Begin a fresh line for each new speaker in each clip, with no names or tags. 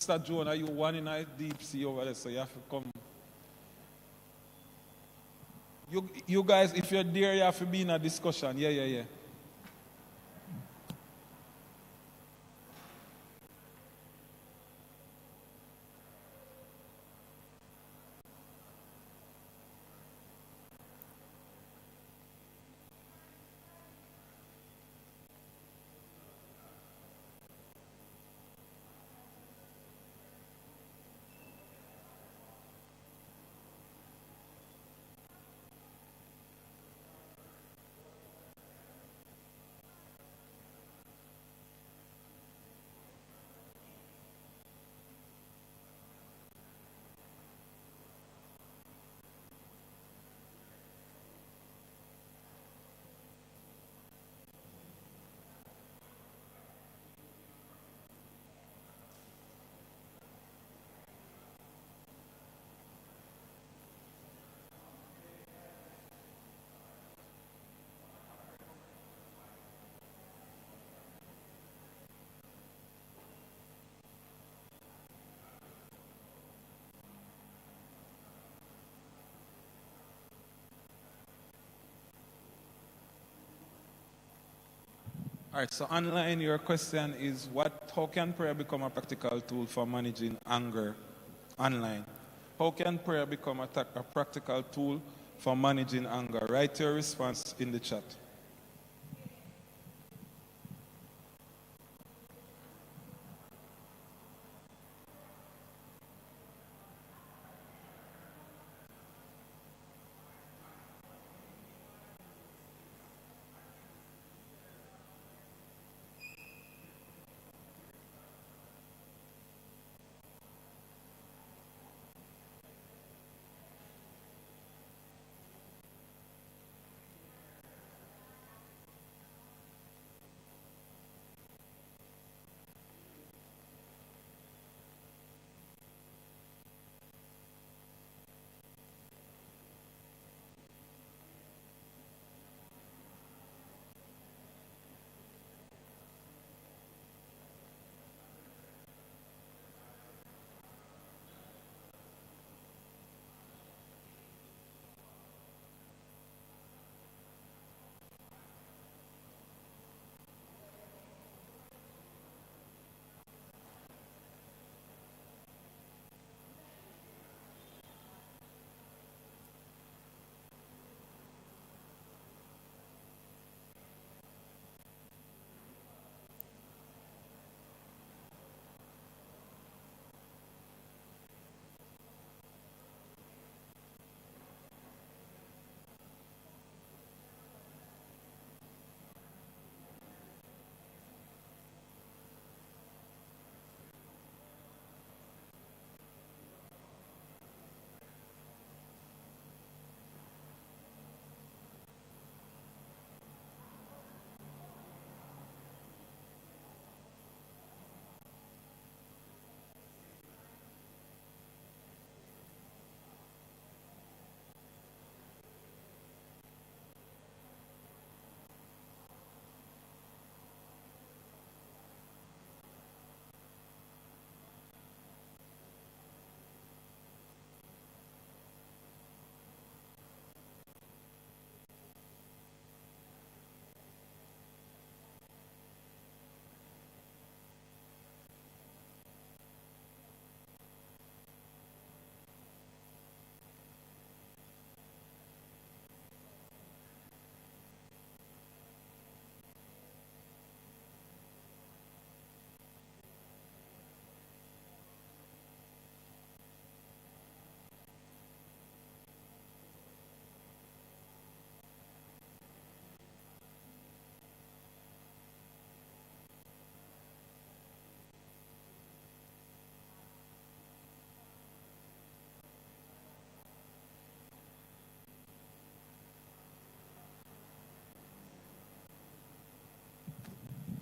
Sister Jonah, you one in a deep sea over there, so you have to come. You guys, if you're there, you have to be in a discussion. Yeah. All right, so online, your question is, how can prayer become a practical tool for managing anger online? How can prayer become a practical tool for managing anger? Write your response in the chat.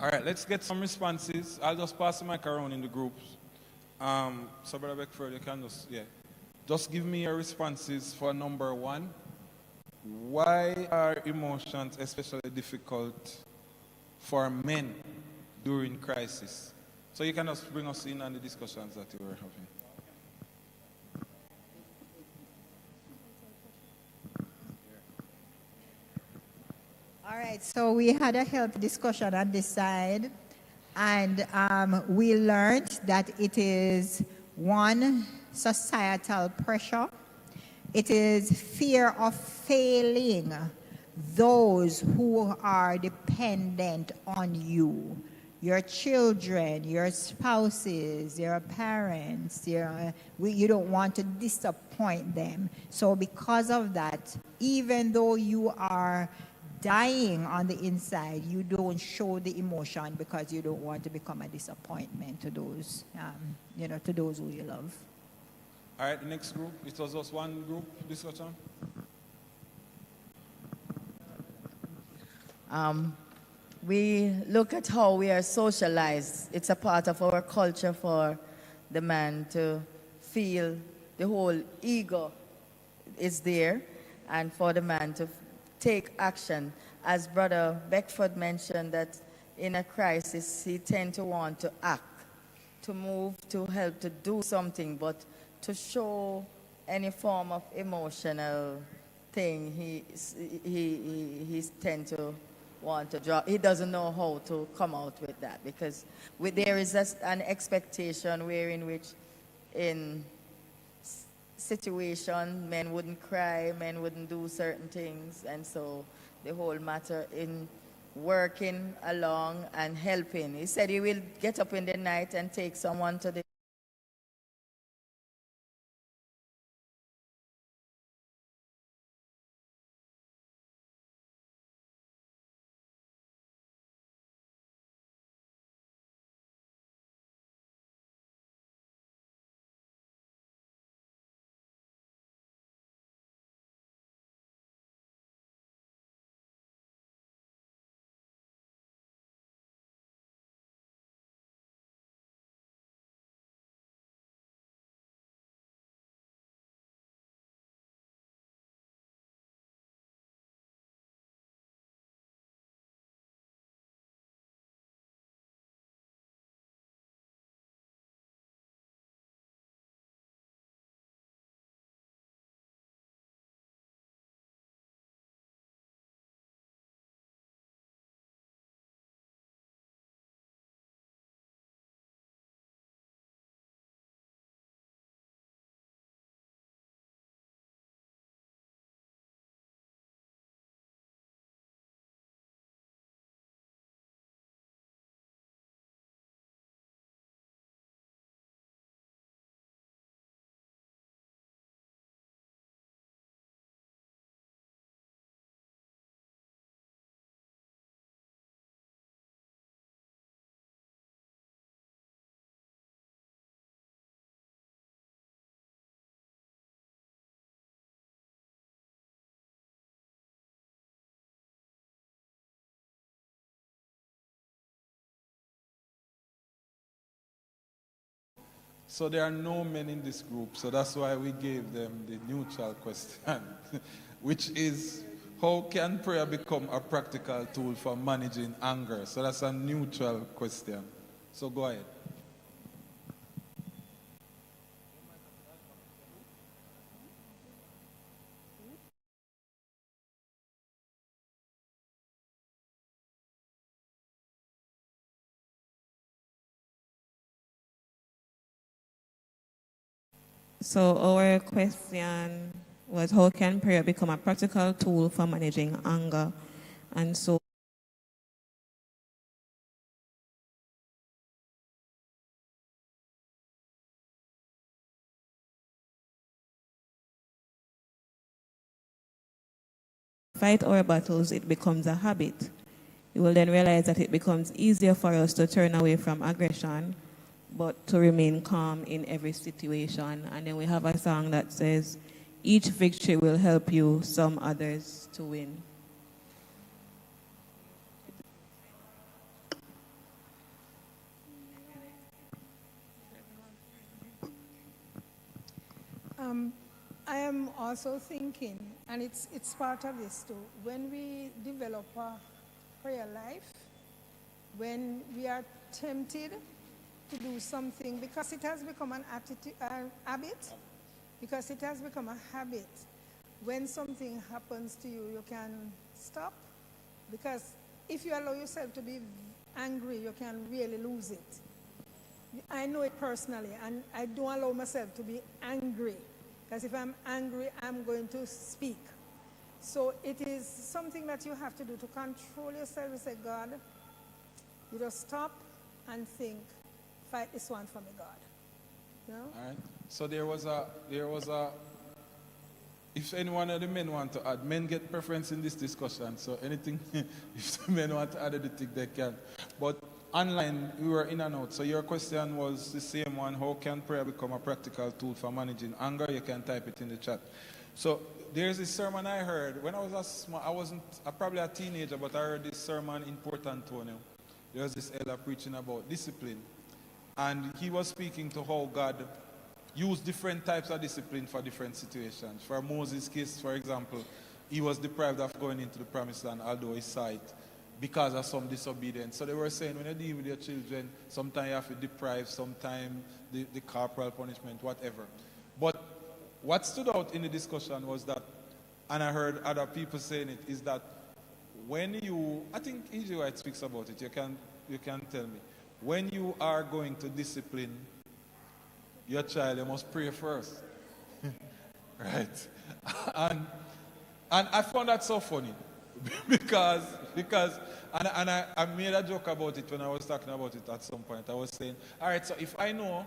All right, let's get some responses. I'll just pass the mic around in the groups. So Brother Beckford, you can just give me your responses for number one. Why are emotions especially difficult for men during crisis? So you can just bring us in on the discussions that you were having.
All right, so we had a health discussion on this side, and we learned that it is one, societal pressure. It is fear of failing those who are dependent on you. Your children, your spouses, your parents, you don't want to disappoint them. So because of that, even though you are dying on the inside, you don't show the emotion because you don't want to become a disappointment to those, to those who you love.
All right, the next group. It was just one group discussion.
We look at how we are socialized. It's a part of our culture for the man to feel the whole ego is there, and for the man to take action. As Brother Beckford mentioned, that in a crisis, he tends to want to act, to move, to help, to do something, but to show any form of emotional thing, he tends to want to draw. He doesn't know how to come out with that, because there is an expectation wherein which in situation men wouldn't cry, men wouldn't do certain things, and so the whole matter in working along and helping. He said he will get up in the night and take someone to the
So there are no men in this group, so that's why we gave them the neutral question, which is, how can prayer become a practical tool for managing anger? So that's a neutral question. So go ahead.
So our question was, how can prayer become a practical tool for managing anger? And so fight our battles, it becomes a habit. You will then realize that it becomes easier for us to turn away from aggression, but to remain calm in every situation. And then we have a song that says, each victory will help you, some others to win.
I am also thinking, and it's part of this too, when we develop a prayer life, when we are tempted to do something because it has become an habit. Because it has become a habit. When something happens to you, you can stop. Because if you allow yourself to be angry, you can really lose it. I know it personally, and I don't allow myself to be angry. Because if I'm angry, I'm going to speak. So it is something that you have to do to control yourself. You say, God, you just stop and think, fight this one for me, God. You know?
All right. So there was a, if any one of the men want to add, men get preference in this discussion. So anything, if the men want to add anything, they can. But online, we were in and out. So your question was the same one. How can prayer become a practical tool for managing anger? You can type it in the chat. So there's this sermon I heard when I was probably a teenager, but I heard this sermon in Port Antonio. There was this elder preaching about discipline. And he was speaking to how God used different types of discipline for different situations. For Moses' case, for example, he was deprived of going into the promised land, although he saw it, because of some disobedience. So they were saying, when you deal with your children, sometimes you have to deprive, sometimes the corporal punishment, whatever. But what stood out in the discussion was that, and I heard other people saying it, is that when you, I think E.G. White speaks about it, you can tell me, when you are going to discipline your child, you must pray first. Right? And I found that so funny because I made a joke about it when I was talking about it at some point. I was saying, all right, so if I know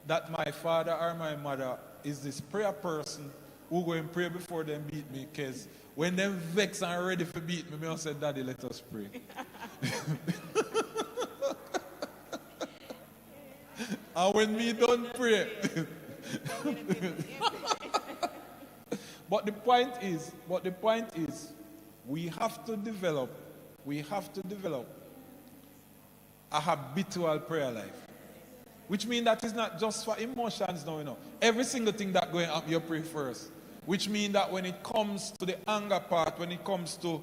that my father or my mother is this prayer person who go and pray before them beat me, because when them vex and ready for beat me, I say, Daddy, let us pray. And when me don't pray. But the point is, we have to develop a habitual prayer life. Which means that it's not just for emotions now, you know. Every single thing that going up, you pray first. Which means that when it comes to the anger part, when it comes to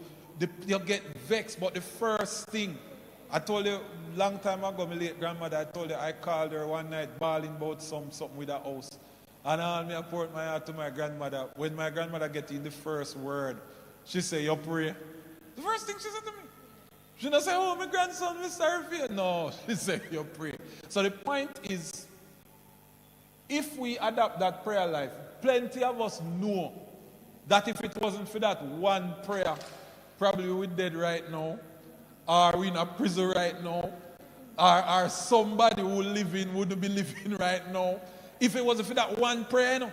you get vexed, but the first thing, I told you long time ago, my late grandmother, I told you I called her one night bawling about something with her house. And all me I poured my heart to my grandmother. When my grandmother get in the first word, she say, you pray. The first thing she said to me. She didn't say, oh, my grandson, Mr. Fear. No, she said, you pray. So the point is, if we adopt that prayer life, plenty of us know that if it wasn't for that one prayer, probably we're dead right now, or we're in a prison right now, or somebody who wouldn't be living right now. If it wasn't for that one prayer, you know,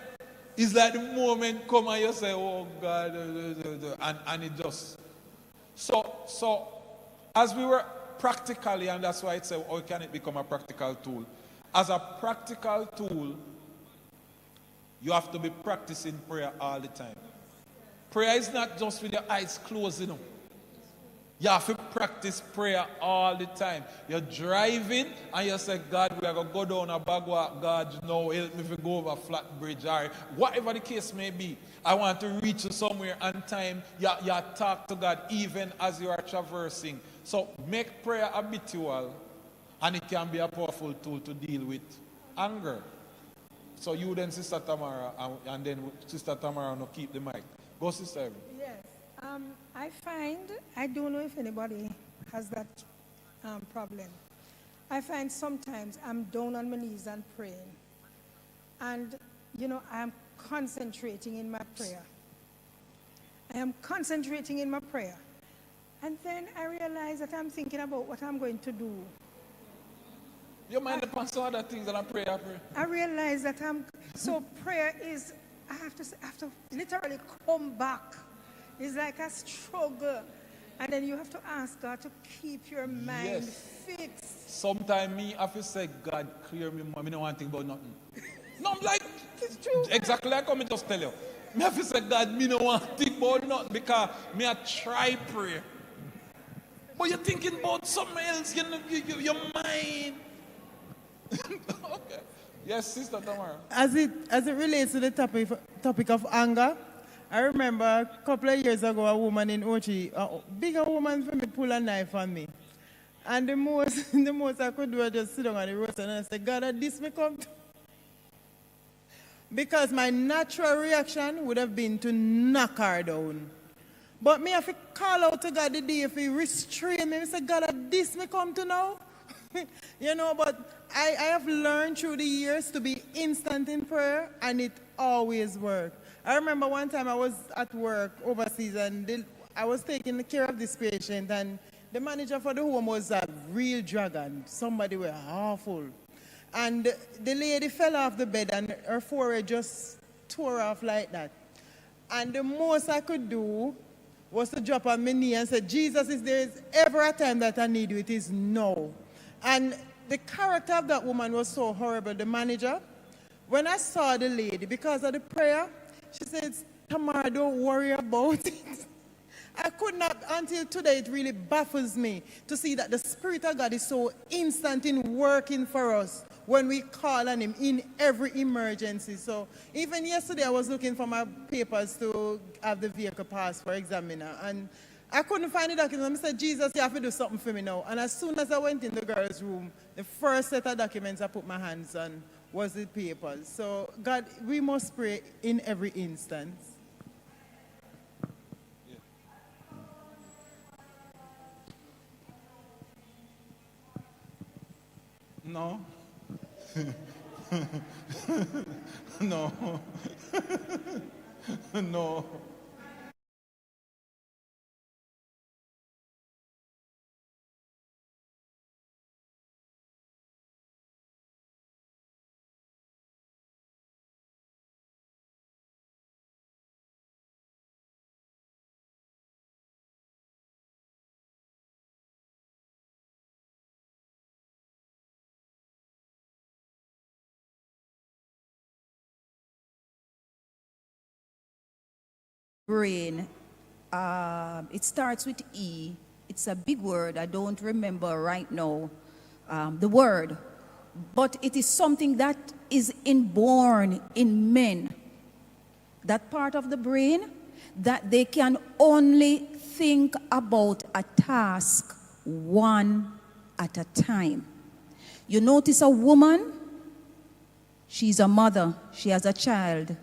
it's like the moment come and you say, oh God, and it just. So as we were practically, and that's why it said, how can it become a practical tool? As a practical tool, you have to be practicing prayer all the time. Prayer is not just with your eyes closed, you know. You have to practice prayer all the time. You're driving and you say, God, we are going to go down a bagwalk. God, no, help me to go over a flat bridge. Or whatever the case may be. I want to reach you somewhere on time. You talk to God even as you are traversing. So make prayer habitual, and it can be a powerful tool to deal with anger. So you then, Sister Tamara, and then Sister Tamara will keep the mic. Go, Sister Evan.
Yes. I don't know if anybody has that problem. I find sometimes I'm down on my knees and praying. And, you know, I'm concentrating in my prayer. I am concentrating in my prayer. And then I realize that I'm thinking about what I'm going to do.
You mind upon some other things that I pray.
I realize that so prayer is, I have to literally come back. It's like a struggle. And then you have to ask God to keep your mind fixed.
Sometimes me have to say, God, clear me, I don't want to think about nothing. No, I'm like, it's true. Exactly like I just tell you. Me have to say, God, me don't want to think about nothing because me I try pray. But you're thinking about something else, your mind. Okay. Yes, Sister Tamara.
As it relates to the topic of anger, I remember a couple of years ago, a woman in Ocho, a bigger woman for me, pull a knife on me. And the most, the most I could do was just sit down on the road and I say, God, at this may come to. Because my natural reaction would have been to knock her down. But me have to call out to God the day if he restrain me. I say, God, at this may come to now. You know, but I have learned through the years to be instant in prayer, and it always worked. I remember one time I was at work overseas, and I was taking care of this patient, and the manager for the home was a real dragon. Somebody were awful. And the lady fell off the bed, and her forehead just tore off like that. And the most I could do was to drop on my knee and say, Jesus, if there is ever a time that I need you, it is now. And the character of that woman was so horrible, the manager. When I saw the lady, because of the prayer, she said, Tamara, don't worry about it. I could not, until today, it really baffles me to see that the Spirit of God is so instant in working for us when we call on him in every emergency. So even yesterday, I was looking for my papers to have the vehicle passed for examiner, and I couldn't find the documents. I said, Jesus, you have to do something for me now. And as soon as I went in the girl's room, the first set of documents I put my hands on was the papers. So God, we must pray in every instance.
No. No. No.
Brain, it starts with E. It's a big word. I don't remember right now the word. But it is something that is inborn in men. That part of the brain that they can only think about a task one at a time. You notice a woman, she's a mother, she has a child.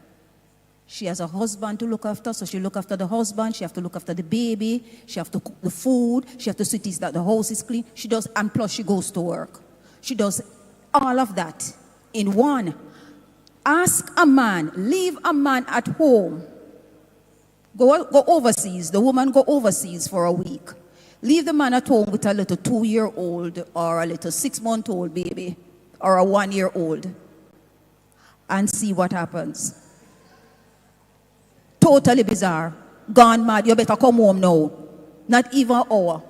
She has a husband to look after, so she look after the husband, she have to look after the baby, she have to cook the food, she have to see that the house is clean. She does, and plus she goes to work. She does all of that in one. Ask a man, leave a man at home. Go overseas, the woman go overseas for a week. Leave the man at home with a little 2-year-old or a little 6-month-old baby or a 1-year-old and see what happens. Totally bizarre. Gone mad. You better come home now. Not even an hour.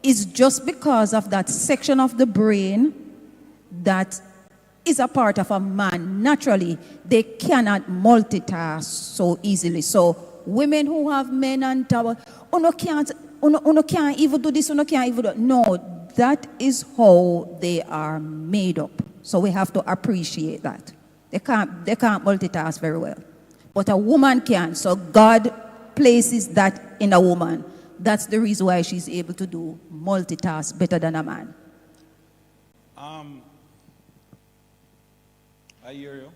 It's just because of that section of the brain that is a part of a man. Naturally, they cannot multitask so easily. So women who have men and tower, uno can't even do this, uno can't even do. No, that is how they are made up. So we have to appreciate that. They can't multitask very well. But a woman can. So God places that in a woman. That's the reason why she's able to do multitask better than a man.
I hear you.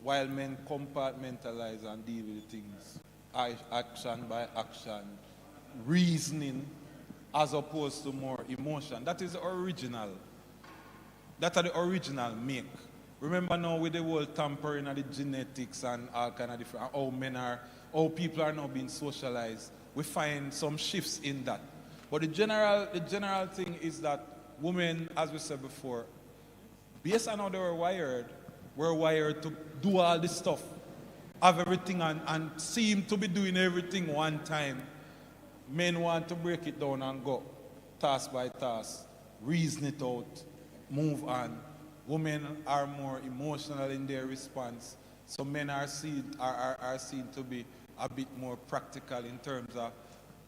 While men compartmentalize and deal with things, action by action, reasoning, as opposed to more emotion. That is the original. That are the original make. Remember now with the whole tampering of the genetics and all kind of different, how people are now being socialized, we find some shifts in that. But the general thing is that women, as we said before, based on how they were wired to do all this stuff, have everything and seem to be doing everything one time. Men want to break it down and go task by task, reason it out, move on. Women are more emotional in their response, so men are seen to be a bit more practical in terms of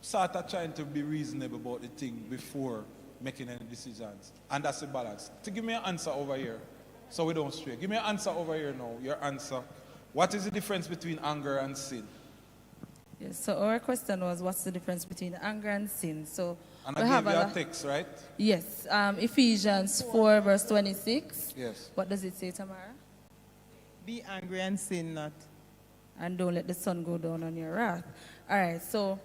sort of trying to be reasonable about the thing before making any decisions. And that's the balance. To give me an answer over here, so we don't stray. Give me an answer over here now, your answer. What is the difference between anger and sin?
Yes, so our question was, what's the difference between anger and sin? So
And
we
I
have
gave you a text, right?
Yes, Ephesians 4, verse 26.
Yes.
What does it say, Tamara?
Be angry and sin not.
And don't let the sun go down on your wrath. All right, so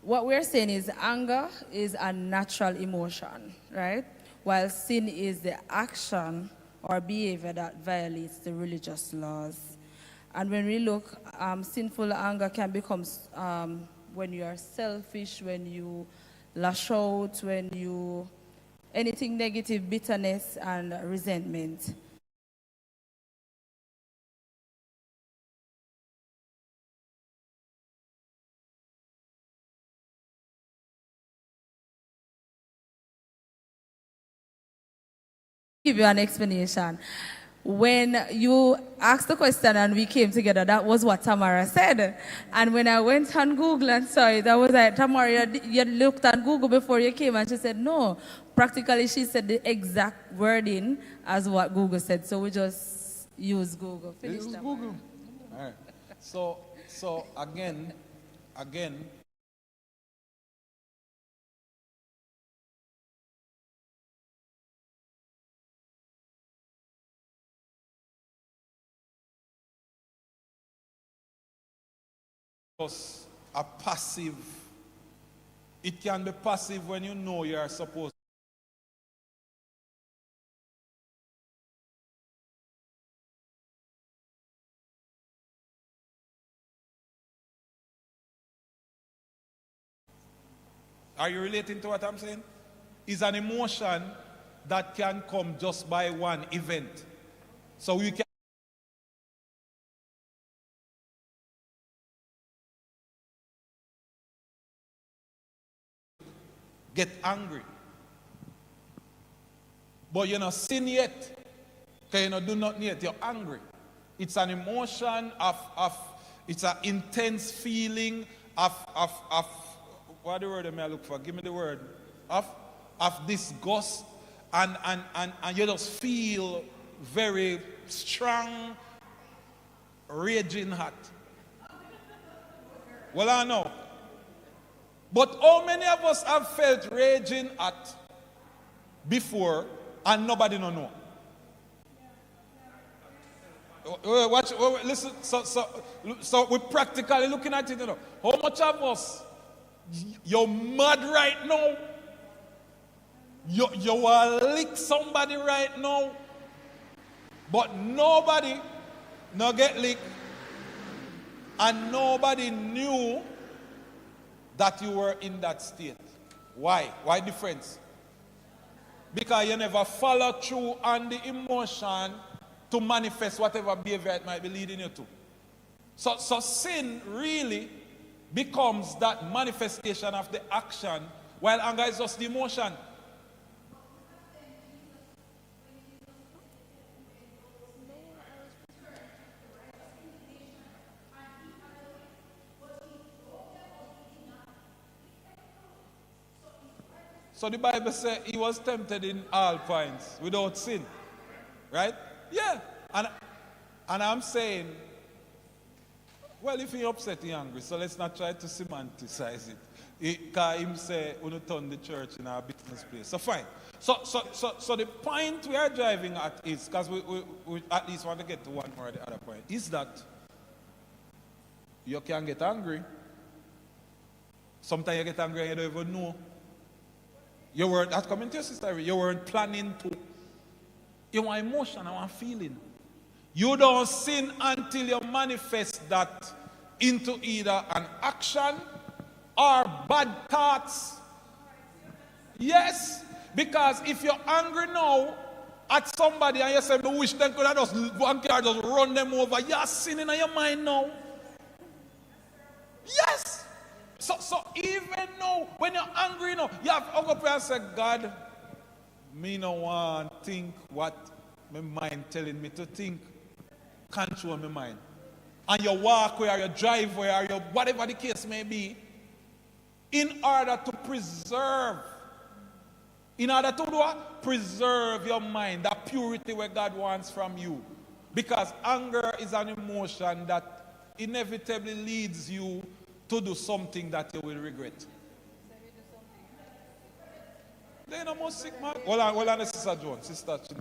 what we're saying is anger is a natural emotion, right? While sin is the action or behavior that violates the religious laws. And when we look, sinful anger can become when you are selfish, when you lash out, when you, anything negative, bitterness and resentment. Give you an explanation. When you asked the question and we came together, that was what Tamara said. And when I went on Google and saw it, I was like, Tamara, you looked at Google before you came, and she said, no. Practically, she said the exact wording as what Google said. So we just use Google.
Use Google. All right. So again, a passive. It can be passive when you know you are supposed. Are you relating to what I'm saying? It's an emotion that can come just by one event. So we can get angry. But you're not sin yet. Because you do nothing yet. You're angry. It's an emotion it's an intense feeling of what the word am I look for? Give me the word. Of disgust. And you just feel very strong, raging hot. Well, I know. But how many of us have felt raging hot before and nobody don't know? Watch, listen, so we're practically looking at it, you know. How much of us, you're mad right now? You will lick somebody right now, but nobody no get licked, and nobody knew that you were in that state. Why? Why difference? Because you never follow through on the emotion to manifest whatever behavior it might be leading you to. So sin really becomes that manifestation of the action, while anger is just the emotion. So the Bible says he was tempted in all points without sin. Right? Yeah. And I'm saying, well, if he upset, he angry. So let's not try to semanticize it. Because him say, we don't turn the church in our business place. So fine. So the point we are driving at is, because we at least want to get to one more or the other point, is that you can get angry. Sometimes you get angry and you don't even know. You weren't, that's coming to your sister, you weren't planning to. You want emotion, I want feeling. You don't sin until you manifest that into either an action or bad thoughts. Yes, because if you're angry now at somebody and you say, I wish them could have just one car just run them over, you're sinning in your mind now. Yes. So even now, when you're angry now, you have to go up and say, God, me no want to think what my mind telling me to think. Control my mind. And you walk where, you drive where, you whatever the case may be, in order to preserve. In order to do what? Preserve your mind, that purity where God wants from you. Because anger is an emotion that inevitably leads you to do something that you will regret. They no more sick, man. Hold on, Sister Joan.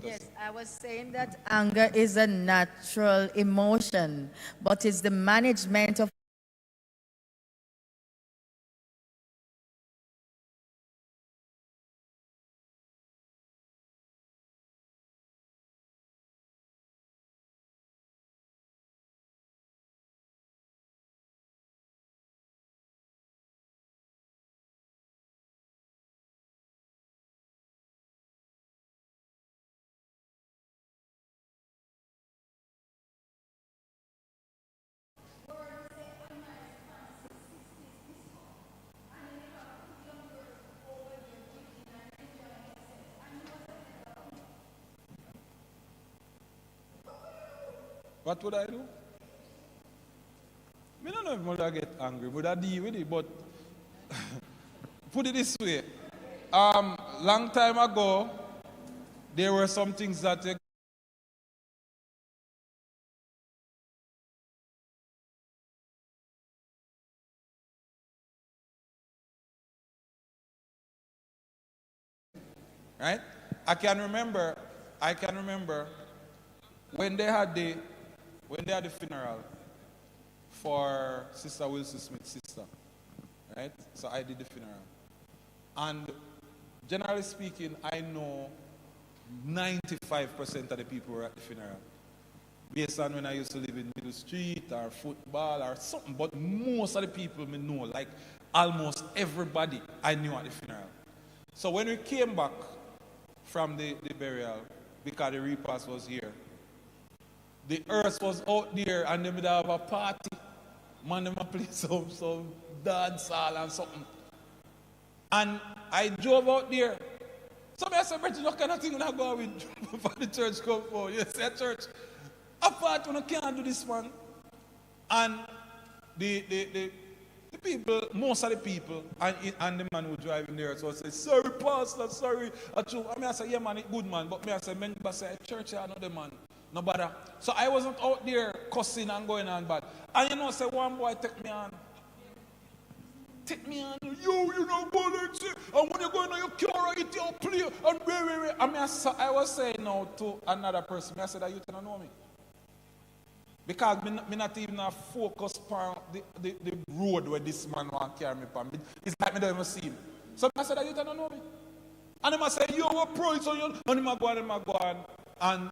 Yes, I was saying that anger is a natural emotion, but it's the management of
What would I do? I don't know if I get angry. Would I deal with it? But put it this way. Long time ago, there were some things that right? I can remember when they had the funeral for Sister Wilson Smith's sister, right? So I did the funeral. And generally speaking, I know 95% of the people were at the funeral. Based on when I used to live in Middle Street or football or something, but most of the people me know, like almost everybody I knew at the funeral. So when we came back from the burial, because the repast was here, the earth was out there and they would have a party. Man, they would play some dance hall and something. And I drove out there. Somebody said, Bridget, what kind of thing I go with for the church come for? You say, church, apart when I can't do this one. And the people, most of the people, and the man who driving there, so I say, sorry, pastor, sorry. I say, yeah, man, it's good, man. But I say, I say, church, I know the man. No bother. So I wasn't out there cussing and going on bad. And you know, say one boy take me on. Take me on. You know, go there. And when you go in your car, get your play. And wait. I was saying now to another person, I said that you don't know me. Because me not even focus on the road where this man want to carry me on. It's like me don't even see him. So I said that you don't know me. And he say, you have a price on you. And he go on. And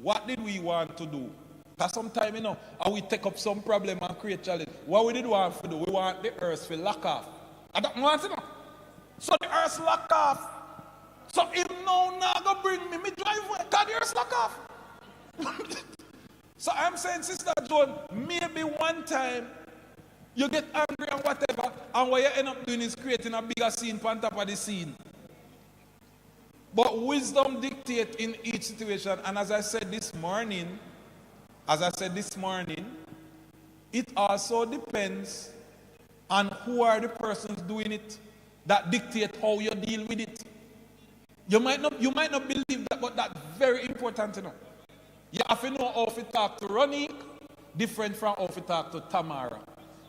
what did we want to do? Because sometimes, you know, we take up some problem and create challenge. What we did want to do? We want the earth to lock off. I don't want to know. So the earth lock off. So him now go bring me drive away. Because the earth lock off. So I'm saying, Sister Joan, maybe one time you get angry and whatever, and what you end up doing is creating a bigger scene on top of the scene. But wisdom dictates in each situation. And as I said this morning, it also depends on who are the persons doing it that dictate how you deal with it. You might not believe that, but that's very important to know. You have to know how to talk to Ronnie, different from how to talk to Tamara.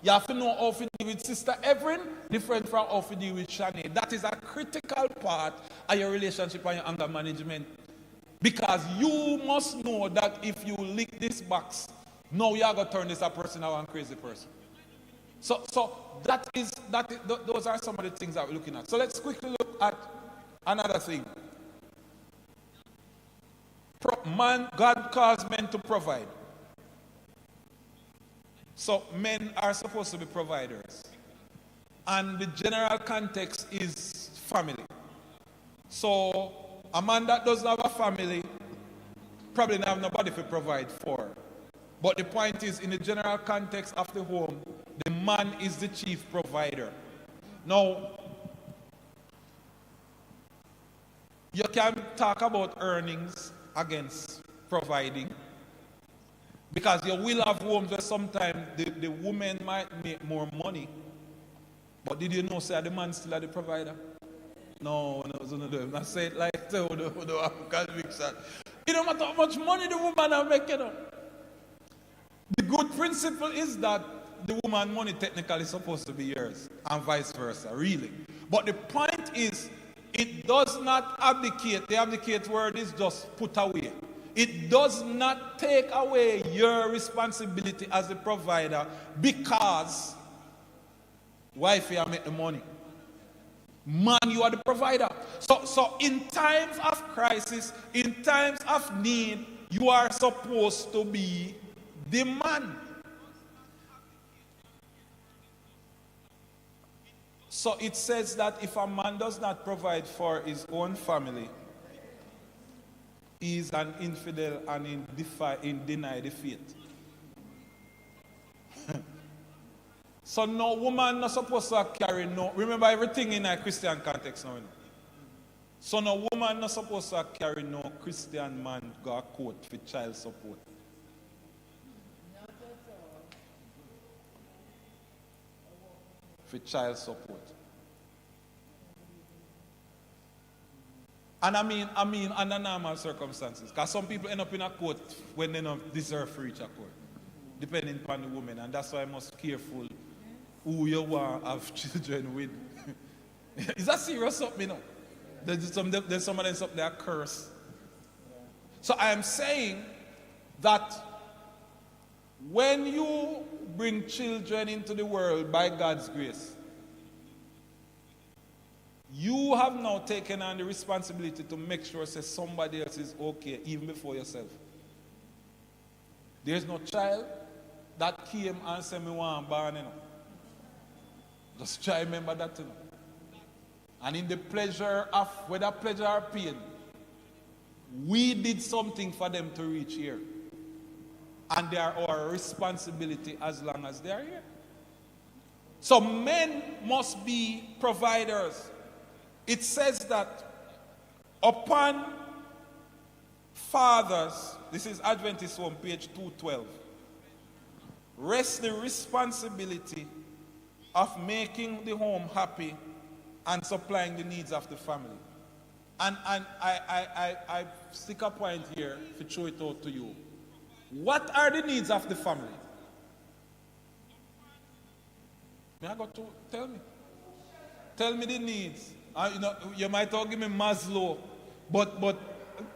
You have to know how to deal with Sister Evelyn, different from how to deal with Shanae. That is a critical part of your relationship and your anger management. Because you must know that if you lick this box, now you are going to turn this a person out and crazy person. So those are some of the things that we're looking at. So let's quickly look at another thing. God calls men to provide. So men are supposed to be providers. And the general context is family. So a man that doesn't have a family probably don't have nobody to provide for. But the point is, in the general context of the home, the man is the chief provider. Now, you can talk about earnings against providing, because you will have homes where sometimes the woman might make more money But did you know, say, the man still the provider? No, I say it like so, we don't have conviction. It don't matter how much money the woman are making. The good principle is that the woman money technically is supposed to be yours, and vice versa, really. But the point is, it does not abdicate. The abdicate word is just put away. It does not take away your responsibility as a provider because wife here make the money. Man, you are the provider. So in times of crisis, in times of need, you are supposed to be the man. So it says that if a man does not provide for his own family, he is an infidel and deny the faith. So no woman not supposed to carry no. Remember everything in a Christian context now. So no woman not supposed to carry no Christian man go a court for child support. For child support. And I mean under normal circumstances. Because some people end up in a court when they don't deserve to reach a court. Depending upon the woman. And that's why I must be careful who you want to have children with. Is that serious something, you know? There's some of them something that curse. So I am saying that when you bring children into the world by God's grace, you have now taken on the responsibility to make sure that somebody else is okay even before yourself. There's no child that came and said, "Me want born," you know. Just try to remember that, you know. And in the pleasure of, whether pleasure or pain, we did something for them to reach here. And they are our responsibility as long as they are here. So men must be providers. It says that upon fathers, this is Adventist Home, page 212, rests the responsibility of making the home happy and supplying the needs of the family. And I stick a point here to show it out to you. What are the needs of the family? May I got to tell me? Tell me the needs. You might all give me Maslow, but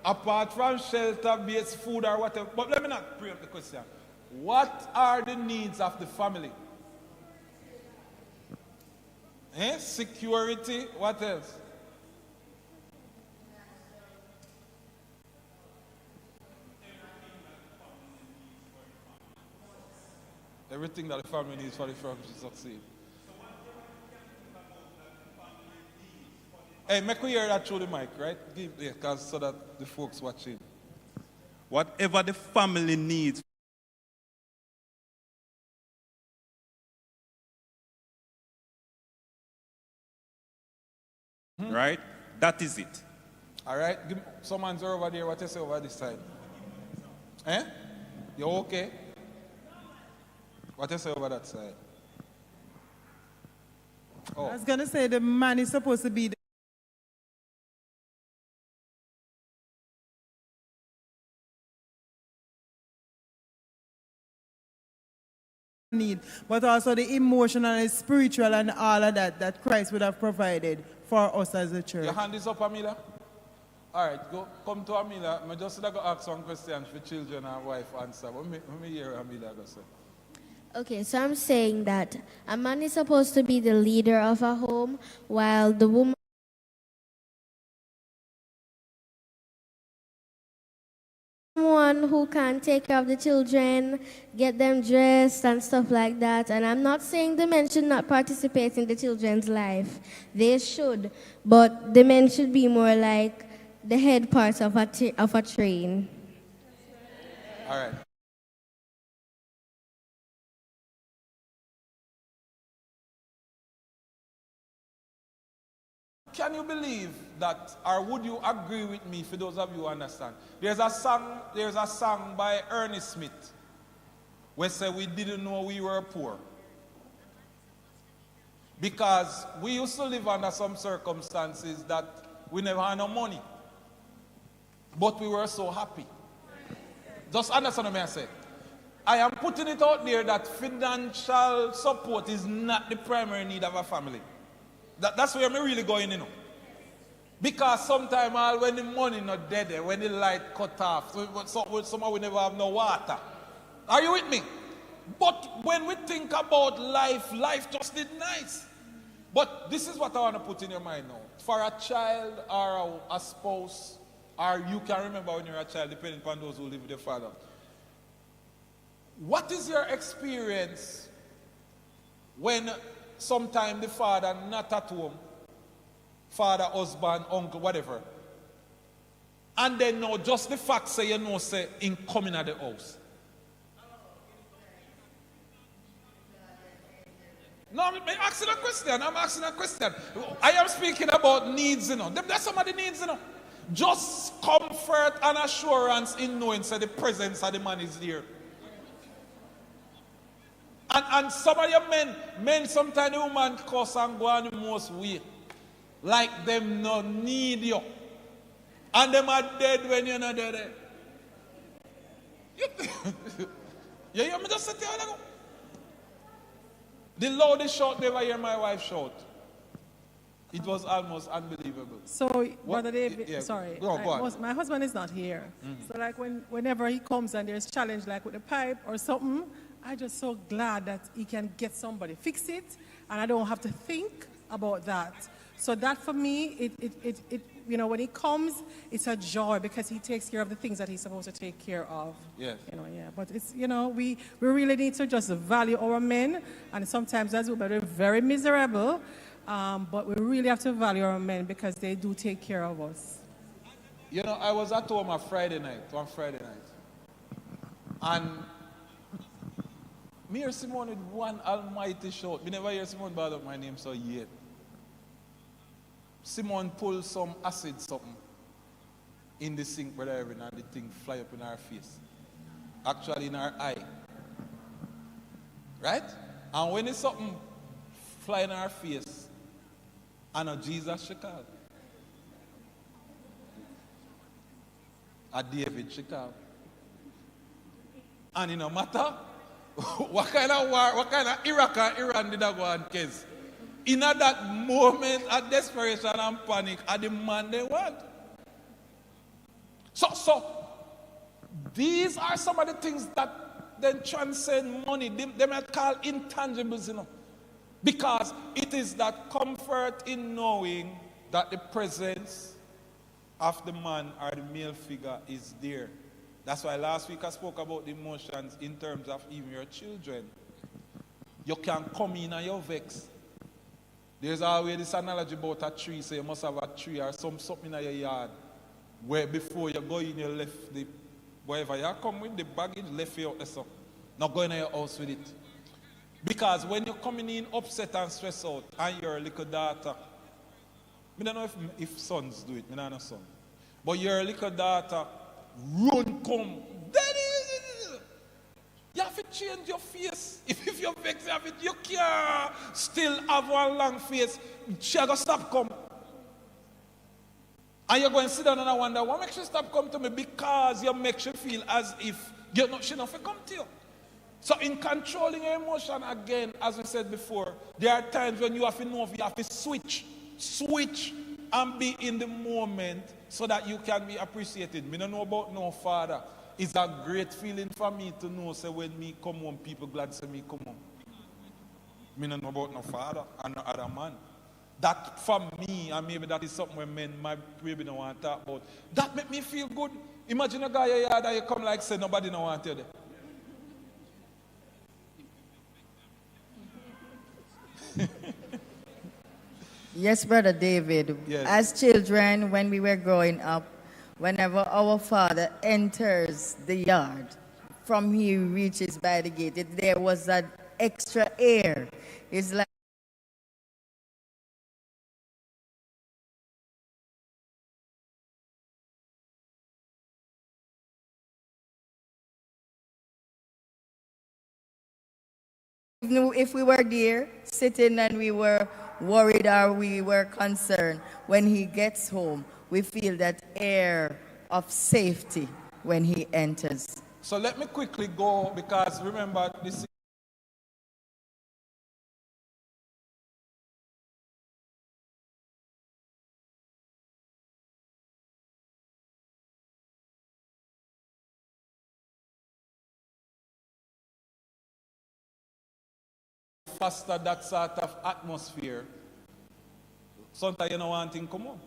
apart from shelter, base, food, or whatever. But let me not pre-up the question. What are the needs of the family? Security, what else? Everything that the family needs for the family to succeed. Hey, make we hear that through the mic, right? Because so that the folks watching.
Whatever the family needs. Right? That is it.
All right? Someone's over there. What you say over this side? You okay? What you say over that side? Oh.
I was going to say the man is supposed to be the need, but also the emotional and spiritual and all of that Christ would have provided for us as a church.
Your hand is up, Amila? All right, come to Amila. I just going to ask some questions for children and wife answer. Let me hear Amila go say.
Okay, so I'm saying that a man is supposed to be the leader of a home, while the woman who can take care of the children, get them dressed and stuff like that. And I'm not saying the men should not participate in the children's life. They should, but the men should be more like the head part of a train.
All right. Can you believe that, or would you agree with me, for those of you who understand? There's a song by Ernest Smith where say we didn't know we were poor. Because we used to live under some circumstances that we never had no money. But we were so happy. Just understand what I say. I am putting it out there that financial support is not the primary need of a family. That's where I'm really going, you know. Because sometimes when the money not dead, when the light cut off, somehow we never have no water. Are you with me? But when we think about life, life just is nice. But this is what I want to put in your mind now. For a child or a spouse, or you can remember when you're a child, depending upon those who live with your father. What is your experience when sometimes the father not at home, father, husband, uncle, whatever, and then now just the fact say you know say in coming at the house? No, I'm asking a question. I am speaking about needs, you know. That's some of the needs, you know. Just comfort and assurance in knowing that the presence of the man is there. And some of your men sometimes the woman cuss and go on the most way. Like them no need you. And them are dead when you're not dead. You hear me just sit there and go. The loudest shout never hear my wife shout. It was almost unbelievable.
So, Brother David,
yeah,
sorry,
go on.
my husband is not here. So like whenever he comes and there's challenge like with the pipe or something, I'm just so glad that he can get somebody fix it and I don't have to think about that. So that for me, it you know, when he comes, it's a joy because he takes care of the things that he's supposed to take care of.
Yes.
You know, yeah. But it's, you know, we really need to just value our men, and sometimes as women we're very miserable, but we really have to value our men because they do take care of us.
You know, I was at home one Friday night, and me hear Simone with one almighty shout. Me never hear Simone bother my name so yet. Simone pulled some acid something in the sink, brother Irvin, and the thing fly up in her face. Actually in her eye. Right? And when it's something fly in her face, I know Jesus she called. A David she called. And it no matter what kind of war, what kind of Iraq and Iran did I go and case. In that moment of desperation and panic, are the man they want. So these are some of the things that then transcend money. They might call intangibles, you know. Because it is that comfort in knowing that the presence of the man or the male figure is there. That's why last week I spoke about the emotions in terms of even your children. You can come in and you're vexed. There's always this analogy about a tree, so you must have a tree or something in your yard where before you go in, you left the, wherever you come with the baggage, left you out there, so not going to your house with it. Because when you're coming in upset and stressed out, and your little daughter, I don't know if sons do it, I don't know son, but your little daughter run come, Daddy! You have to change your face. If you're vexed, you can't still have one long face. She going to stop come. And you're going to sit down and I wonder, what makes you stop come to me? Because you make she feel as if she not come to you. So in controlling your emotion, again, as we said before, there are times when you have to know if you have to switch and be in the moment so that you can be appreciated. Me don't know about no father. It's a great feeling for me to know, say, when me come home, people glad say me come home. Me don't know about no father and no other man. That for me, and maybe that is something where men might maybe don't want to talk about. That make me feel good. Imagine a guy in your yard that you come like say nobody don't want you there.
Yes, Brother David.
Yes.
As children, when we were growing up, whenever our father enters the yard, from he reaches by the gate, there was that extra air. It's like If we were there, sitting and we were worried or we were concerned, when he gets home, we feel that air of safety when he enters.
So let me quickly go, because remember, this is faster that sort of atmosphere. Sometimes you know one thing come on.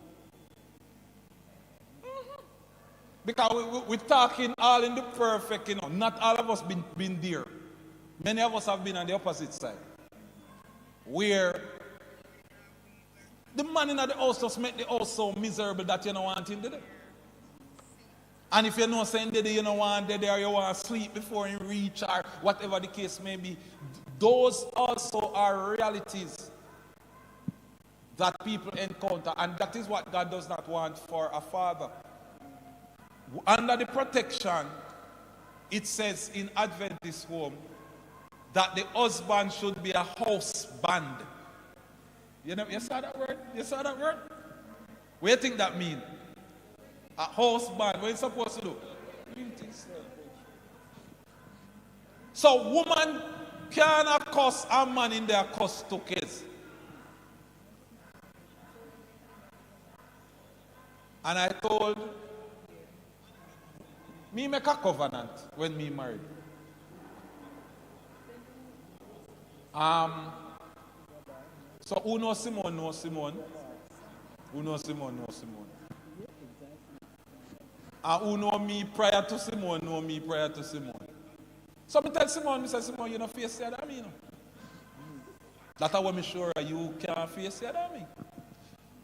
Because we're talking all in the perfect, you know. Not all of us been there. Many of us have been on the opposite side. Where the man in the house just make the house so miserable that you don't want him to do. And if you know saying that you don't want to there, you want to sleep before you reach or whatever the case may be, those also are realities that people encounter, and that is what God does not want for a father. Under the protection, it says in Adventist home that the husband should be a house band. You know, you saw that word? You saw that word? What do you think that means? A house band. What are you supposed to do? So woman cannot cuss a man in their cuss to kiss. And I told me make a covenant when me married. So who knows Simone? Know Simone. Who knows Simone? Know Simone. And who know me prior to Simone? Know me prior to Simone. So I tell Simone, I say, Simone, you know face the other me, you know. That's how I'm sure you can't face the other me.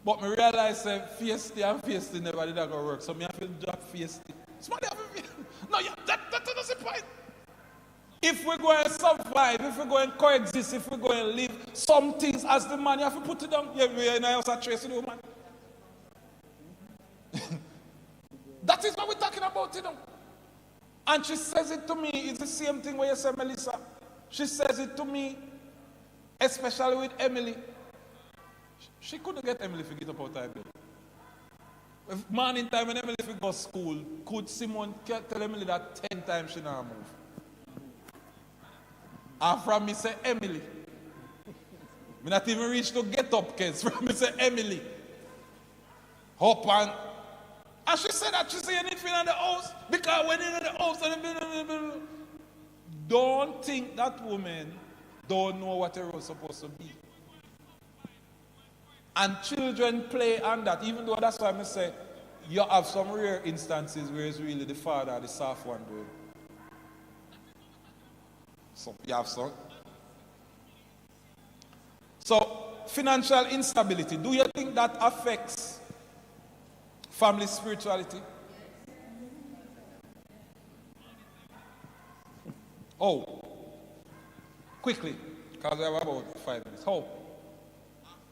But I realize that face the and face the never did that go work. So I have to drop face the. Somebody have to. No, yeah, that doesn't point. If we're going to survive, if we're going to coexist, if we're going to live, some things as the man, you have to put it down. Yeah, we're in a house at Tracy, man. That is what we're talking about, you know. And she says it to me, it's the same thing where you say, Melissa. She says it to me, especially with Emily. She couldn't get Emily to get up out of bed. If morning time when Emily go to school, could Simone tell Emily that 10 times she not move? And from me say, Emily. Me not even reach to get up, kids. From me say, Emily. Hop on. And she said that she say anything in the house. Because when you're in the house, don't think that woman don't know what her was supposed to be. And children play on that, even though that's why I say you have some rare instances where it's really the father or the soft one doing. So you have some. So financial instability, do you think that affects family spirituality? Oh, quickly, because we have about 5 minutes.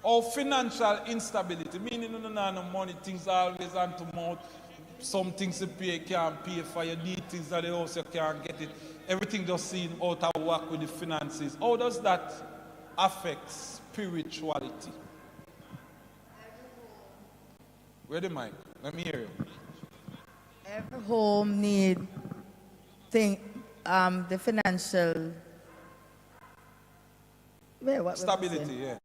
Or financial instability, meaning you don't have no money, things are always hand to mouth. Some things you pay, can't pay for, you need things at the house, you can't get it. Everything just seen out of work with the finances. How does that affect spirituality? Where the mic? Let me hear you.
Every home need the financial
stability, yeah.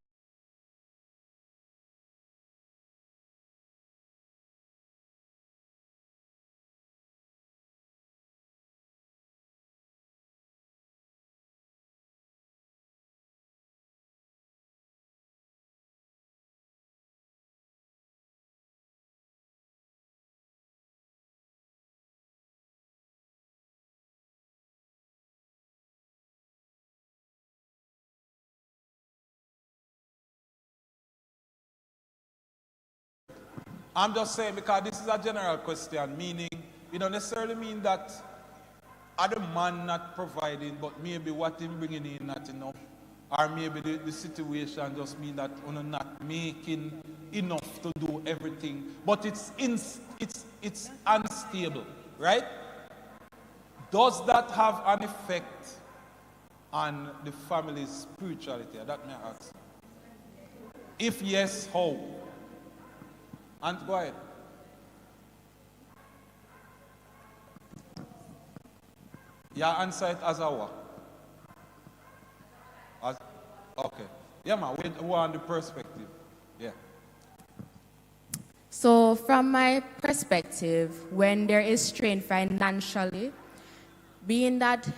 I'm just saying because this is a general question, meaning it don't necessarily mean that other man not providing, but maybe what him bringing in not enough, or maybe the situation just mean that you're not making enough to do everything, but it's unstable, right? Does that have an effect on the family's spirituality? That may I ask. If yes, how? And go ahead. Yeah, answer it as a what? As, okay. Yeah, man, we want the perspective. Yeah.
So from my perspective, when there is strain financially, being that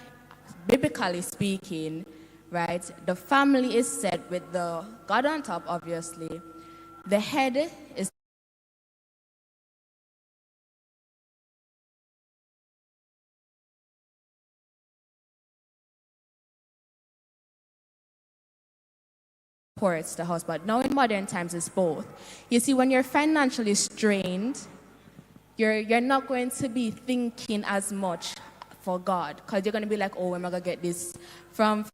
biblically speaking, right, the family is set with the God on top, obviously. The head is supports the house, but now in modern times it's both. You see, when you're financially strained, you're not going to be thinking as much for God, because you're going to be like, oh, am I going to get this from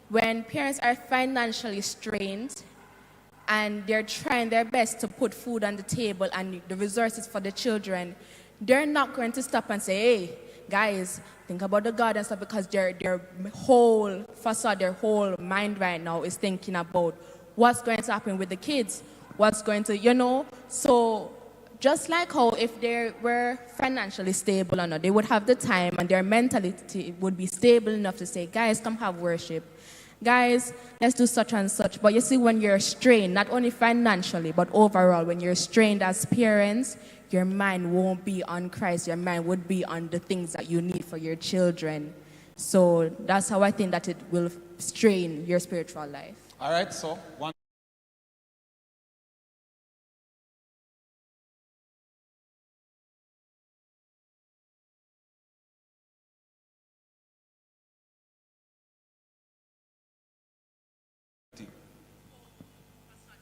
when parents are financially strained and they're trying their best to put food on the table and the resources for the children, they're not going to stop and say, hey, guys, think about the God and stuff, because their whole facade, their whole mind right now is thinking about what's going to happen with the kids, what's going to, So just like how if they were financially stable or not, they would have the time and their mentality would be stable enough to say, guys, come have worship. Guys, let's do such and such. But you see, when you're strained, not only financially, but overall, when you're strained as parents, your mind won't be on Christ. Your mind would be on the things that you need for your children. So that's how I think that it will strain your spiritual life.
All right, so one.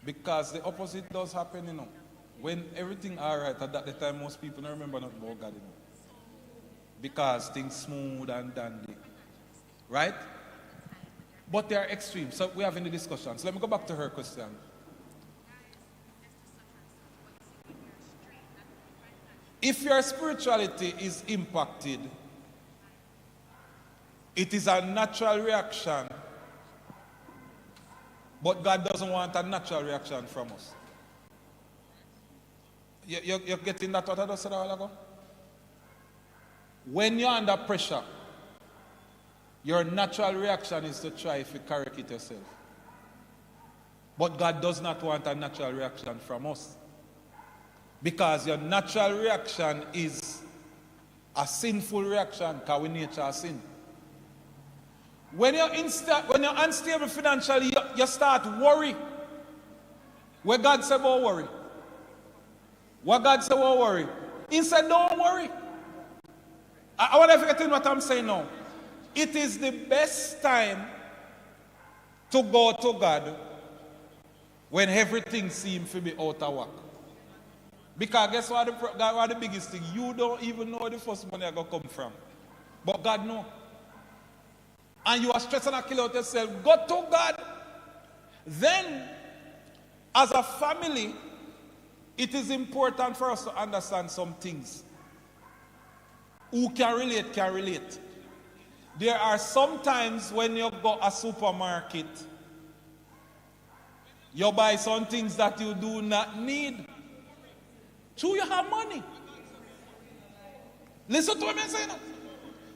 Because the opposite does happen, When everything all right, at that time, most people don't remember nothing about God, Because things smooth and dandy. Right? But they are extreme. So we have in the discussion. So let me go back to her question. If your spirituality is impacted, it is a natural reaction. But God doesn't want a natural reaction from us. You're getting that what I just said a while ago? When you're under pressure, your natural reaction is to try to correct it yourself. But God does not want a natural reaction from us. Because your natural reaction is a sinful reaction, because we nature are sin. When you're unstable financially, you start worry. Where God said about worry? What God said about worry? He said, don't worry. I want to forget what I'm saying now. It is the best time to go to God when everything seems to be out of whack. Because guess what the biggest thing? You don't even know where the first money is going to come from. But God knows. And you are stressing and killing out yourself, go to God. Then, as a family, it is important for us to understand some things. Who can relate, can relate. There are some times when you go to a supermarket, you buy some things that you do not need. So you have money. Listen to what I'm saying.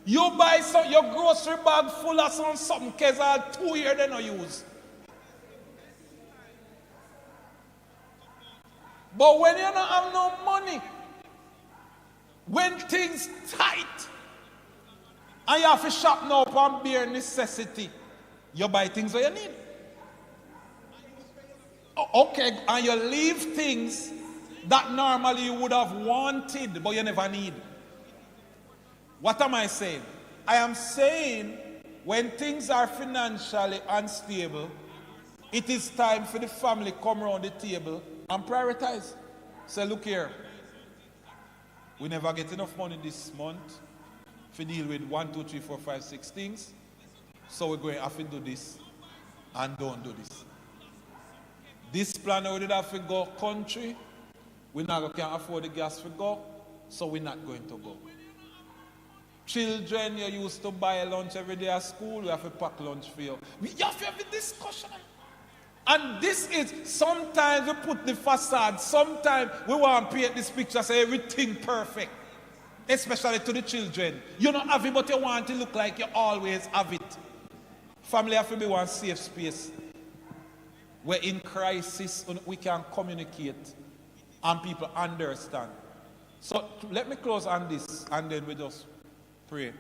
You buy your grocery bag full of something because 2 years they don't use. But when you don't have no money, when things tight, and you have to shop now for bare necessity, you buy things that you need. Okay, and you leave things that normally you would have wanted, but you never need. What am I saying? I am saying when things are financially unstable, it is time for the family come around the table and prioritize. Say, look here, we never get enough money this month to deal with 1, 2, 3, 4, 5, 6 things. So we're going to have to do this. and don't do this. This plan we did have to go country. We not can afford the gas to go, so we're not going to go. Children, you used to buy lunch every day at school. We have to pack lunch for you. We have to have a discussion. And this is, sometimes we put the facade, sometimes we want to paint this picture, say everything perfect. Especially to the children. You don't have it, but you want to look like you always have it. Family have to be one safe space where in crisis we can communicate and people understand. So let me close on this and then we just pray.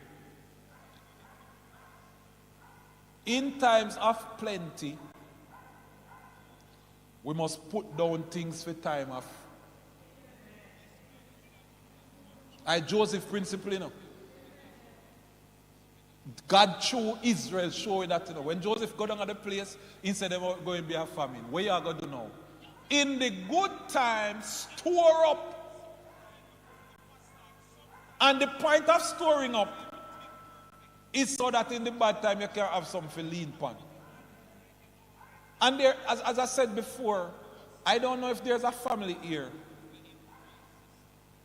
In times of plenty, we must put down things for time of. Joseph principle, you know. God show Israel, show that, you know. When Joseph go down at the place, instead of going to be a famine, what you are going to do now? In the good times, store up. And the point of storing up is so that in the bad time you can have something lean pan. And there, as I said before, I don't know if there's a family here.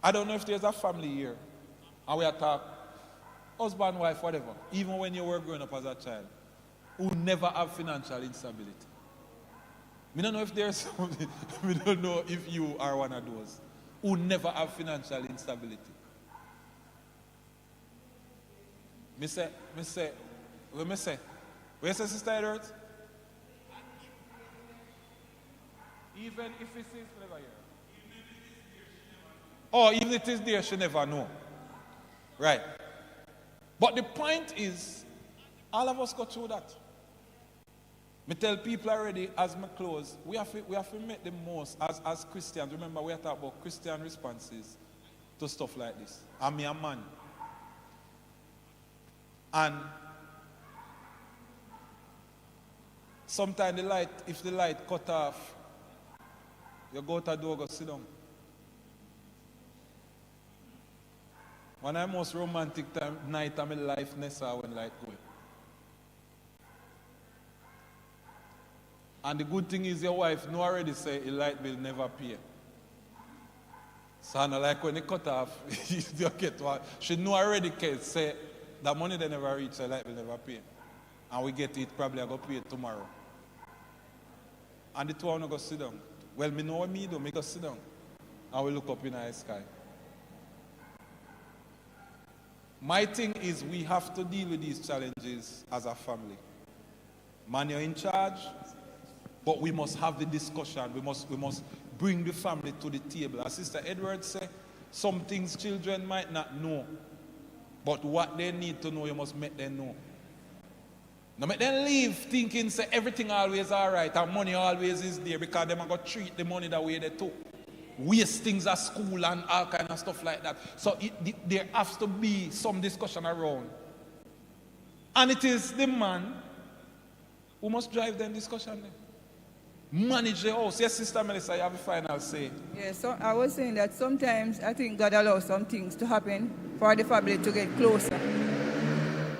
I don't know if there's a family here. And we are talking husband, wife, whatever, even when you were growing up as a child, who never have financial instability. We don't know if there's somebody, we don't know if you are one of those who never have financial instability. Me say, what me say? Where say, Sister Edward? Even if it is never here. Oh, even if it is there, she never know. Right. But the point is, all of us go through that. Me tell people already, as me close, we have to make the most, as Christians. Remember, we are talking about Christian responses to stuff like this. I'm a man. And sometimes if the light cut off, you go to the door, go sit down. One of the most romantic night of my life, Nessa, when light going. And the good thing is your wife know already say the light bill never pay. So I like when it cut off, you get what she know already say the money they never reach, the light will never pay. And we get it, probably I go pay it tomorrow. And the two of go sit down. Well, me know what me do, me go sit down. And we look up in the sky. My thing is we have to deal with these challenges as a family. Man, you're in charge, but we must have the discussion. We must bring the family to the table. As Sister Edwards said, some things children might not know, but what they need to know, you must make them know. Now make them leave thinking say everything always all right and money always is there because them are going to treat the money the way they took. Waste things at school and all kind of stuff like that. So there has to be some discussion around. And it is the man who must drive the discussion there. Manage the house. Yes, Sister Melissa, you have a final say.
Yes, so I was saying that sometimes I think God allows some things to happen for the family to get closer.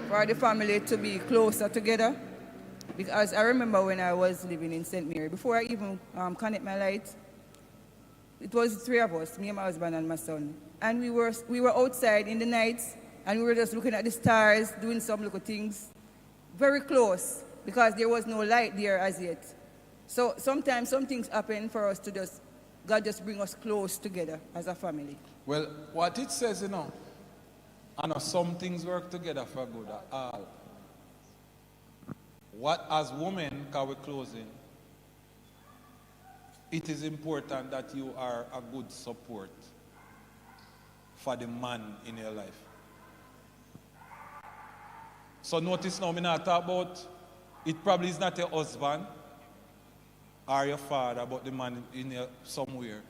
For the family to be closer together. Because I remember when I was living in St. Mary, before I even connect my light, it was three of us, me and my husband and my son. And we were outside in the nights, and we were just looking at the stars, doing some little things. Very close, because there was no light there as yet. So sometimes some things happen for us to God just bring us close together as a family.
Well, what it says, you know, I know some things work together for good at all. What as women, because we're closing, it is important that you are a good support for the man in your life. So notice now, I'm not talking about, it probably is not your husband or your father, but the man in your somewhere.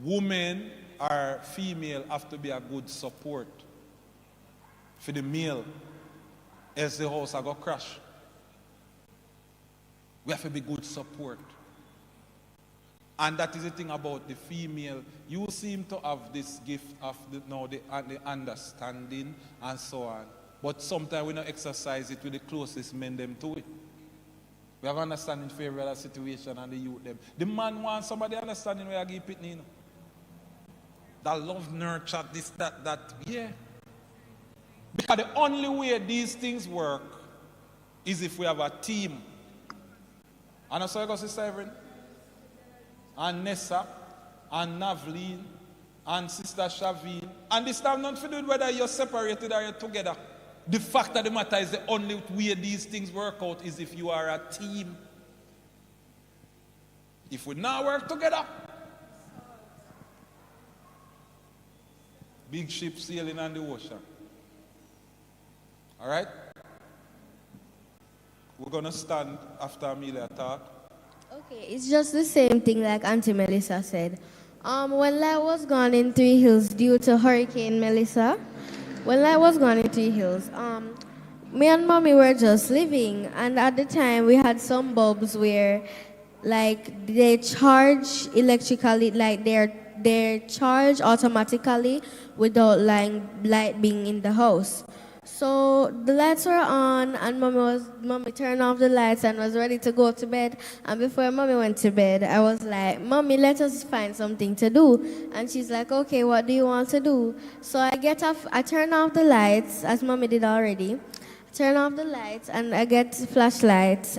Women or female have to be a good support for the male, else the house will go crash. We have to be good support. And that is the thing about the female. You seem to have this gift of the understanding and so on. But sometimes we don't exercise it with the closest men them to it. We have understanding for every other situation and the youth them. The man wants somebody understanding where I give it, you know. That love, nurture, this, that, yeah. Because the only way these things work is if we have a team. And so I got Sister Evelyn, and Nessa, and Navleen, and Sister Shaveen. And this time not to do whether you're separated or you're together. The fact of the matter is the only way these things work out is if you are a team. If we now work together, big ship sailing on the ocean. All right? We're going to stand after Amelia talk.
Okay, it's just the same thing like Auntie Melissa said. When I was gone in Three Hills due to Hurricane Melissa, when I was gone in Three Hills, me and Mommy were just living, and at the time we had some bulbs where, like, they charge electrically, like they're charged automatically without light being in the house. So the lights were on, and Mommy turned off the lights and was ready to go to bed. And before Mommy went to bed, I was like, Mommy, let us find something to do. And she's like, okay, what do you want to do? So I turn off the lights, as Mommy did already. Turn off the lights, and I get a flashlight,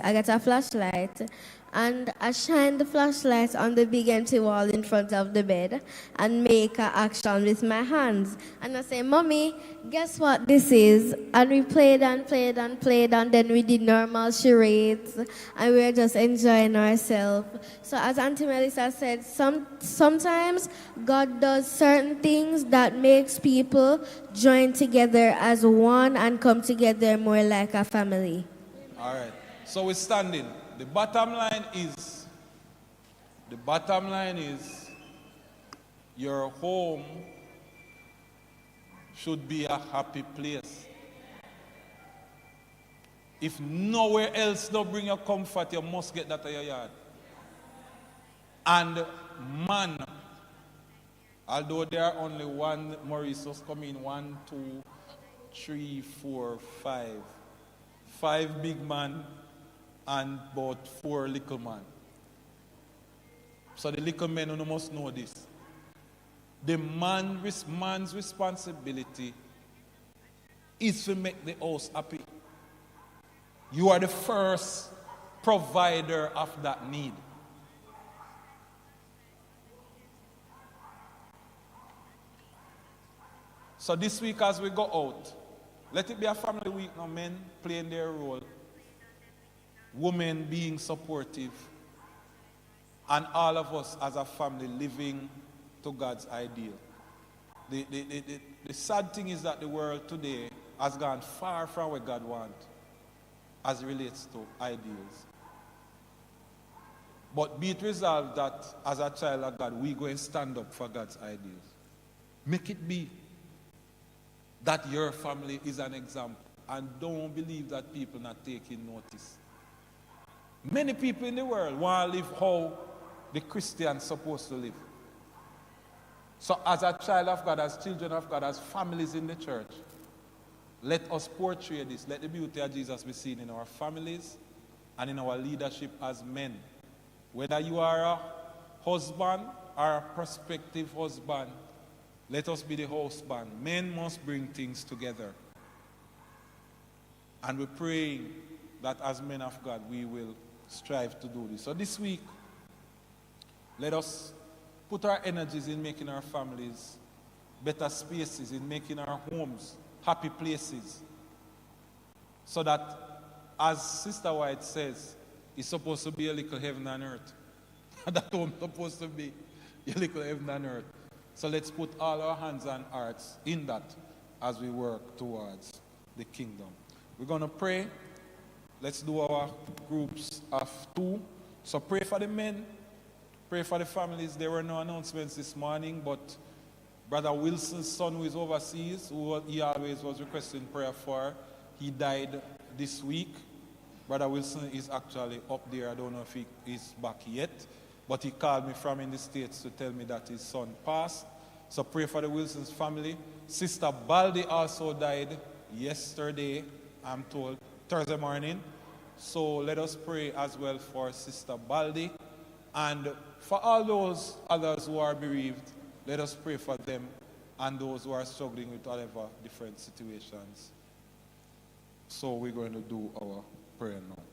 and I shine the flashlight on the big empty wall in front of the bed and make an action with my hands. And I say, Mommy, guess what this is? And we played, and then we did normal charades, and we were just enjoying ourselves. So as Auntie Melissa said, sometimes God does certain things that makes people join together as one and come together more like a family.
All right. So we're standing. The bottom line is your home should be a happy place. If nowhere else don't bring you comfort, you must get that out of your yard. And man, although there are only one Mauritius coming, 1, 2, 3, 4, 5. 5 big men and about 4 little men. So the little men who must know this. The man's responsibility is to make the house happy. You are the first provider of that need. So this week as we go out, let it be a family week now, men playing their role, women being supportive, and all of us as a family living to God's ideal. The sad thing is that the world today has gone far from what God wants as it relates to ideals. But be it resolved that as a child of God, we go and stand up for God's ideals. Make it be that your family is an example, and don't believe that people not taking notice. Many people in the world want to live how the Christians supposed to live. So as a child of God, as children of God, as families in the church, let us portray this. Let the beauty of Jesus be seen in our families and in our leadership as men. Whether you are a husband or a prospective husband, let us be the husband. Men must bring things together. And we're praying that as men of God, we will strive to do this. So this week, let us put our energies in making our families better spaces, in making our homes happy places. So that, as Sister White says, it's supposed to be a little heaven on earth. That home is supposed to be a little heaven on earth. So let's put all our hands and hearts in that as we work towards the kingdom. We're going to pray. Let's do our groups of 2. So pray for the men, pray for the families. There were no announcements this morning, but Brother Wilson's son, who is overseas, who he always was requesting prayer for, he died this week. Brother Wilson is actually up there. I don't know if he is back yet. But he called me from in the States to tell me that his son passed. So pray for the Wilson's family. Sister Baldi also died yesterday, I'm told, Thursday morning. So let us pray as well for Sister Baldi. And for all those others who are bereaved, let us pray for them and those who are struggling with whatever different situations. So we're going to do our prayer now.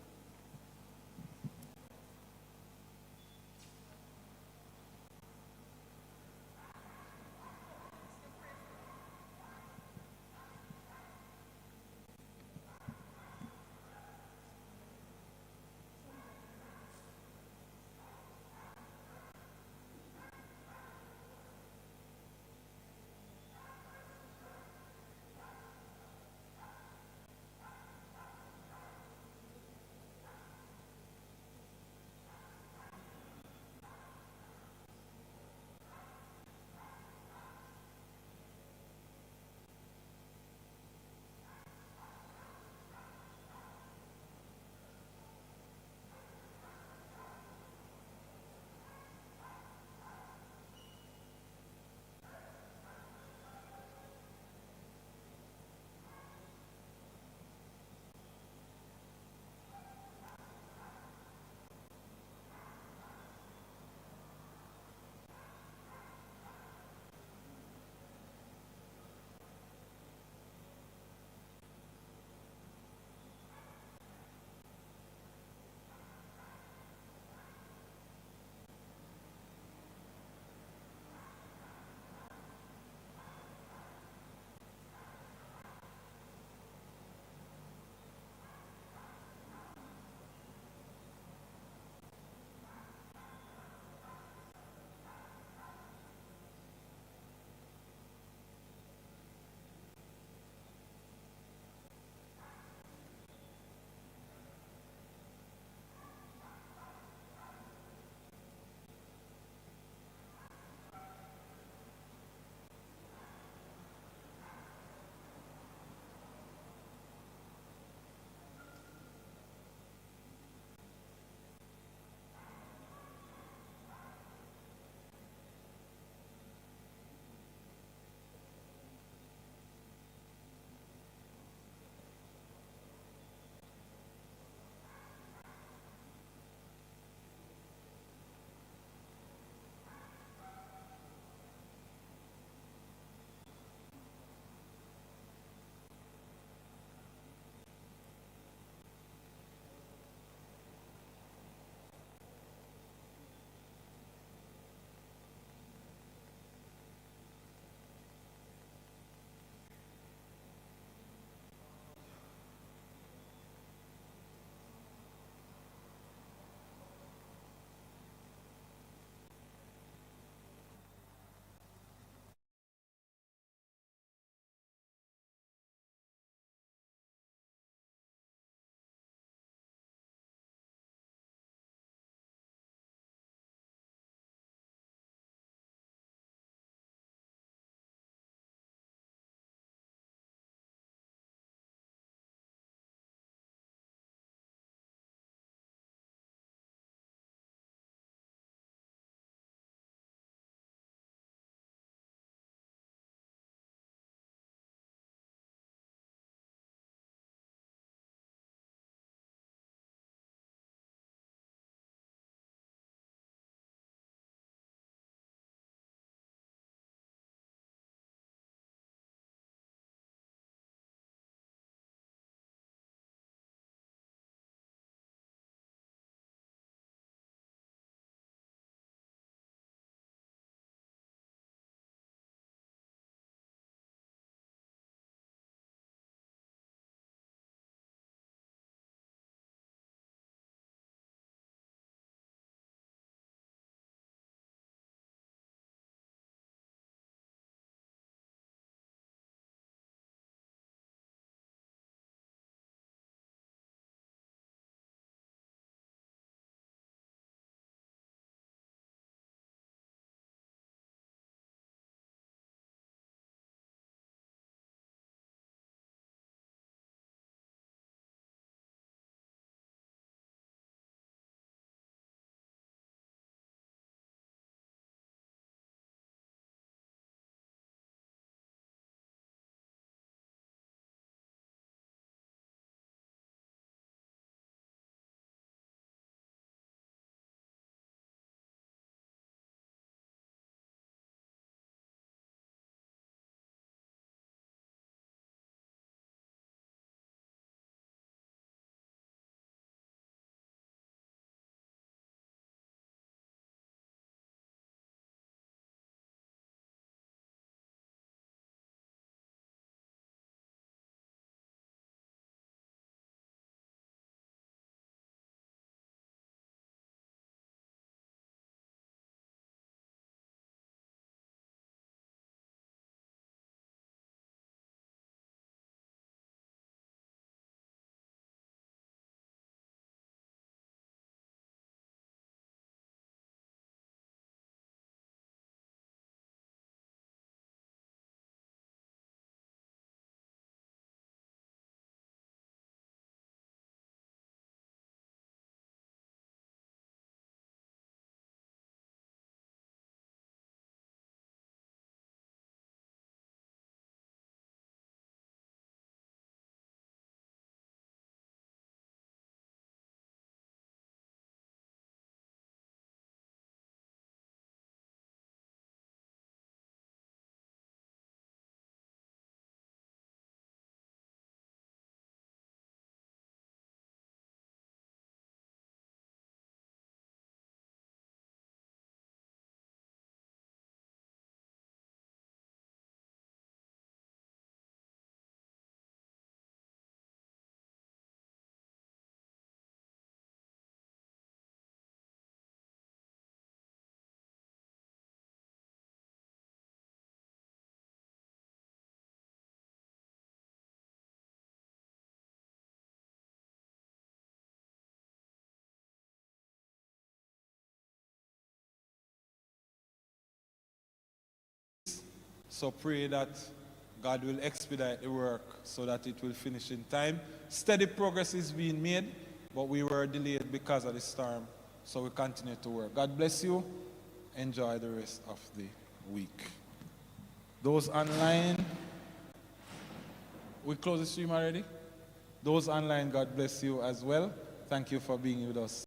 So pray that God will expedite the work so that it will finish in time. Steady progress is being made, but we were delayed because of the storm. So we continue to work. God bless you. Enjoy the rest of the week. Those online, we close the stream already? Those online, God bless you as well. Thank you for being with us.